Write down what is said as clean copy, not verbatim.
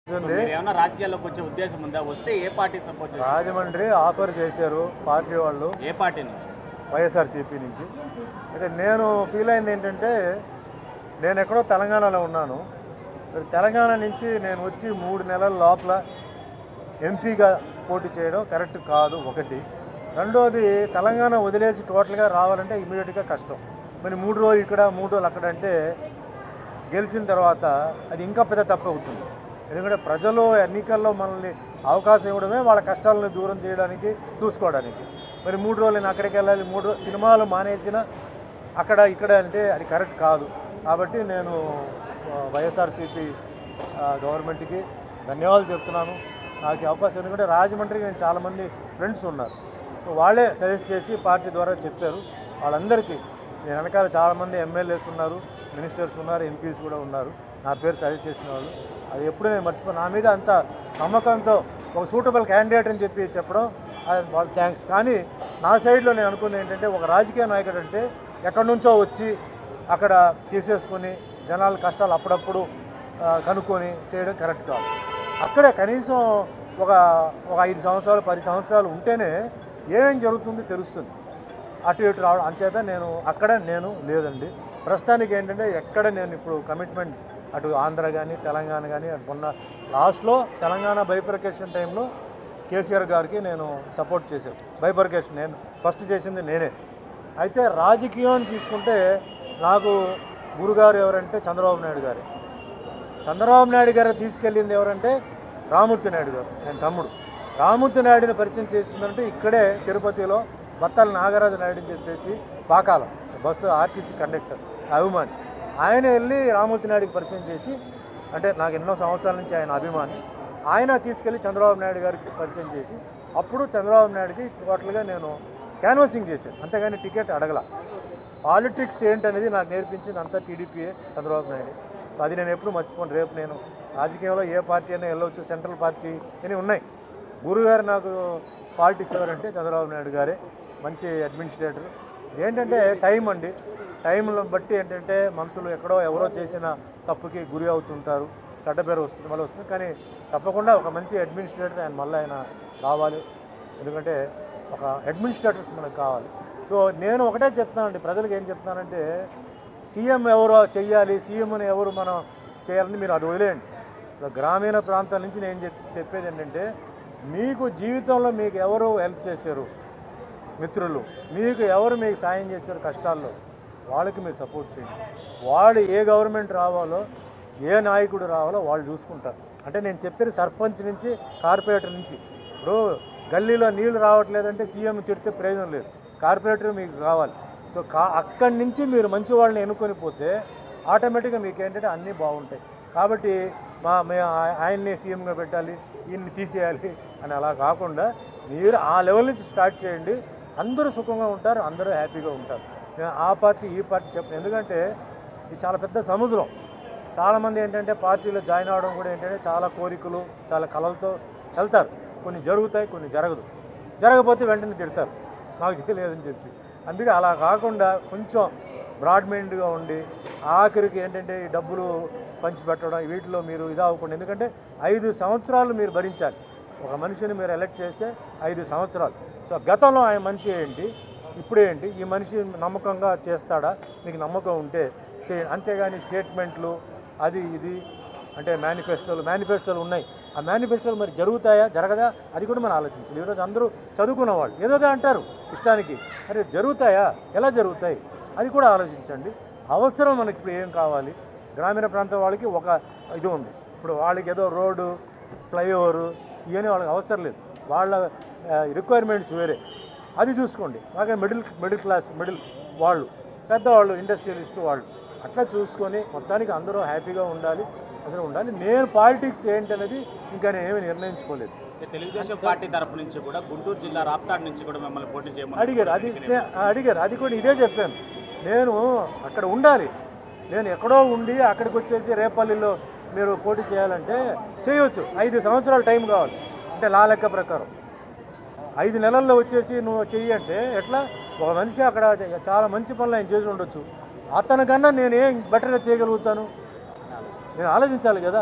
ఏమన్నా రాజకీయాల్లోకి వచ్చే ఉద్దేశం ఉందా? వస్తే ఏ పార్టీకి సపోర్ట్ చేస్తారు? రాజమండ్రి ఆఫర్ చేశారు పార్టీ వాళ్ళు, ఏ పార్టీ నుంచి? వైఎస్ఆర్సీపీ నుంచి. అయితే నేను ఫీల్ అయింది ఏంటంటే, నేను ఎక్కడో తెలంగాణలో ఉన్నాను. తెలంగాణ నుంచి నేను వచ్చి 3 నెలల లోపల ఎంపీగా పోటీ చేయడం కరెక్ట్ కాదు ఒకటి. రెండోది, తెలంగాణ వదిలేసి టోటల్గా రావాలంటే ఇమీడియట్గా కష్టం. మరి 3 రోజులు ఇక్కడ 3 రోజులు అక్కడ అంటే గెలిచిన తర్వాత అది ఇంకా పెద్ద తప్పు అవుతుంది. ఎందుకంటే ప్రజలు ఎన్నికల్లో మనల్ని అవకాశం ఇవ్వడమే వాళ్ళ కష్టాలను దూరం చేయడానికి, చూసుకోవడానికి. మరి 3 రోజులు నేను అక్కడికి వెళ్ళాలి, 3 రోజులు సినిమాలు మానేసిన అక్కడ ఇక్కడ అంటే అది కరెక్ట్ కాదు. కాబట్టి నేను వైఎస్ఆర్సీపీ గవర్నమెంట్కి ధన్యవాదాలు చెప్తున్నాను నాకు ఈ అవకాశం. ఎందుకంటే రాజమండ్రికి నేను చాలామంది ఫ్రెండ్స్ ఉన్నారు, వాళ్ళే సజెస్ట్ చేసి పార్టీ ద్వారా చెప్పారు. వాళ్ళందరికీ నేను వెనకాల చాలామంది ఎమ్మెల్యేస్ ఉన్నారు, మినిస్టర్స్ ఉన్నారు, ఎంపీస్ కూడా ఉన్నారు, నా పేరు సజెస్ట్ చేసిన వాళ్ళు. అది ఎప్పుడూ నేను మర్చిపోయి, నా మీద అంత నమ్మకంతో ఒక సూటబుల్ క్యాండిడేట్ అని చెప్పడం వాళ్ళు థ్యాంక్స్. కానీ నా సైడ్లో నేను అనుకున్నది ఏంటంటే, ఒక రాజకీయ నాయకుడు అంటే ఎక్కడి నుంచో వచ్చి అక్కడ తీసేసుకొని జనాల కష్టాలు అప్పుడప్పుడు కనుక్కొని చేయడం కరెక్ట్ కాదు. అక్కడే కనీసం ఒక 5 సంవత్సరాలు 10 సంవత్సరాలు ఉంటేనే ఏమేం జరుగుతుందో తెలుస్తుంది. అటు ఇటు రావడం అంచేత నేను లేదండి ప్రస్తుతానికి. ఏంటంటే ఎక్కడ నేను ఇప్పుడు కమిట్మెంట్ అటు ఆంధ్ర కానీ తెలంగాణ కానీ, మొన్న లాస్ట్లో తెలంగాణ బైఫర్కేషన్ టైంలో కేసీఆర్ గారికి నేను సపోర్ట్ చేశాను. బైఫర్కేషన్ నేను ఫస్ట్ చేసింది నేనే. అయితే రాజకీయం తీసుకుంటే నాకు గురుగారు ఎవరంటే చంద్రబాబు నాయుడు గారు. చంద్రబాబు నాయుడు గారు తీసుకెళ్ళింది ఎవరంటే రామ్మూర్తి నాయుడు గారు, నేను తమ్ముడు. రామ్మూర్తి నాయుడిని పరిచయం చేసిందంటే ఇక్కడే తిరుపతిలో బత్తాల నాగరాజు నాయుడు అని చెప్పేసి పాకాల బస్సు ఆర్టీసీ కండక్టర్ అభిమాని. ఆయన వెళ్ళి రామ్మూర్తి నాయుడికి పరిచయం చేసి, అంటే నాకు ఎన్నో సంవత్సరాల నుంచి ఆయన అభిమాని, ఆయన తీసుకెళ్ళి చంద్రబాబు నాయుడు గారికి పరిచయం చేసి, అప్పుడు చంద్రబాబు నాయుడికి టోటల్గా నేను క్యాన్వాసింగ్ చేశాను, అంతేగాని టికెట్ అడగల. పాలిటిక్స్ ఏంటనేది నాకు నేర్పించింది అంతా టీడీపీయే, చంద్రబాబు నాయుడు. సో అది నేను ఎప్పుడు మర్చిపోను. రేపు నేను రాజకీయంలో ఏ పార్టీ అయినా వెళ్ళవచ్చు, సెంట్రల్ పార్టీ అని ఉన్నాయి. గురుగారు నాకు పాలిటిక్స్ ఎవరంటే చంద్రబాబు నాయుడు గారే, మంచి అడ్మినిస్ట్రేటర్. ఏంటంటే టైం అండి, టైంను బట్టి ఏంటంటే మనుషులు ఎక్కడో ఎవరో చేసిన తప్పుకి గురి అవుతుంటారు, చెడ్డ పేరు వస్తుంది, మళ్ళీ వస్తుంది. కానీ తప్పకుండా ఒక మంచి అడ్మినిస్ట్రేటర్ ఆయన రావాలి. ఎందుకంటే ఒక అడ్మినిస్ట్రేటర్స్ మనకు కావాలి. సో నేను ఒకటే చెప్తానండి ప్రజలకు, ఏం చెప్తానంటే, సీఎం ఎవరో చెయ్యాలి, సీఎంని ఎవరు మనం చేయాలని మీరు అది వదిలేయండి. గ్రామీణ ప్రాంతాల నుంచి నేను చెప్పేది ఏంటంటే, మీకు జీవితంలో మీకు ఎవరు హెల్ప్ చేశారు, మిత్రులు మీకు ఎవరు మీకు సాయం చేశారు కష్టాల్లో, వాళ్ళకి మీరు సపోర్ట్ చేయండి. వాళ్ళు ఏ గవర్నమెంట్ రావాలో, ఏ నాయకుడు రావాలో వాళ్ళు చూసుకుంటారు. అంటే నేను చెప్పేది సర్పంచ్ నుంచి కార్పొరేటర్ నుంచి. ఇప్పుడు గల్లీలో నీళ్లు రావట్లేదంటే సీఎం తిడితే ప్రయోజనం లేదు, కార్పొరేటర్ మీకు కావాలి. సో అక్కడి నుంచి మీరు మంచి వాళ్ళని ఎన్నుకొని పోతే ఆటోమేటిక్గా మీకు ఏంటంటే అన్నీ బాగుంటాయి. కాబట్టి ఆయన్ని సీఎంగా పెట్టాలి, ఈయన్ని తీసేయాలి అని అలా కాకుండా మీరు ఆ లెవెల్ నుంచి స్టార్ట్ చేయండి. అందరూ సుఖంగా ఉంటారు, అందరూ హ్యాపీగా ఉంటారు. నేను ఆ పార్టీ ఈ పార్టీ చెప్పను, ఎందుకంటే ఇది చాలా పెద్ద సముద్రం. చాలామంది ఏంటంటే పార్టీలో జాయిన్ అవ్వడం కూడా ఏంటంటే చాలా కోరికలు, చాలా కళలతో వెళ్తారు. కొన్ని జరుగుతాయి, కొన్ని జరగకపోతే వెంటనే తిడతారు, నాకు చేయలేదని చెప్పి. అందుకే అలా కాకుండా కొంచెం బ్రాడ్ మైండ్గా ఉండి, ఆఖరికి ఏంటంటే ఈ డబ్బులు పంచిపెట్టడం వీటిలో మీరు అవ్వకుండా. ఎందుకంటే 5 సంవత్సరాలు మీరు భరించాలి. ఒక మనిషిని మీరు ఎలక్ట్ చేస్తే 5 సంవత్సరాలు. సో గతంలో ఆయన మనిషి ఏంటి, ఇప్పుడేంటి, ఈ మనిషి నమ్మకంగా చేస్తాడా, మీకు నమ్మకం ఉంటే చేయండి. అంతేగాని స్టేట్మెంట్లు అది ఇది అంటే మేనిఫెస్టోలు ఉన్నాయి, ఆ మేనిఫెస్టోలు మరి జరుగుతాయా జరగదా అది కూడా మనం ఆలోచించాలి. ఈరోజు అందరూ చదువుకున్న వాళ్ళు ఏదో అంటారు ఇష్టానికి, అరే జరుగుతాయా, ఎలా జరుగుతాయి అది కూడా ఆలోచించండి. అవసరం మనకి ఇప్పుడు ఏం కావాలి, గ్రామీణ ప్రాంతం వాళ్ళకి ఒక ఇది ఉంది. ఇప్పుడు వాళ్ళకి ఏదో రోడ్డు, ఫ్లైఓవరు ఇవన్నీ వాళ్ళకి అవసరం లేదు, వాళ్ళ రిక్వైర్మెంట్స్ వేరే, అది చూసుకోండి. అలాగే మిడిల్ క్లాస్ వాళ్ళు, పెద్దవాళ్ళు, ఇండస్ట్రియలిస్ట్ వాళ్ళు, అట్లా చూసుకొని మొత్తానికి అందరూ హ్యాపీగా ఉండాలి. నేను పాలిటిక్స్ ఏంటనేది ఇంకా నేను ఏమీ నిర్ణయించుకోలేదు. తెలుగుదేశం పార్టీ తరఫు నుంచి కూడా గుంటూరు జిల్లా రాప్తాడ్ నుంచి కూడా మిమ్మల్ని పోటీ చేయమని అడిగారు. అది కూడా ఇదే చెప్పాను, నేను అక్కడ ఉండాలి. నేను ఎక్కడో ఉండి అక్కడికి వచ్చేసి రేపల్లిలో మీరు పోటీ చేయాలంటే చేయవచ్చు. 5 సంవత్సరాలు టైం కావాలి. అంటే లా లెక్క ప్రకారం 5 నెలల్లో వచ్చేసి నువ్వు చెయ్యి అంటే ఎట్లా? ఒక మనిషి అక్కడ చాలా మంచి పనులు ఆయన చేసి ఉండొచ్చు, అతనికన్నా నేనేం బెటర్గా చేయగలుగుతాను, నేను ఆలోచించాలి కదా.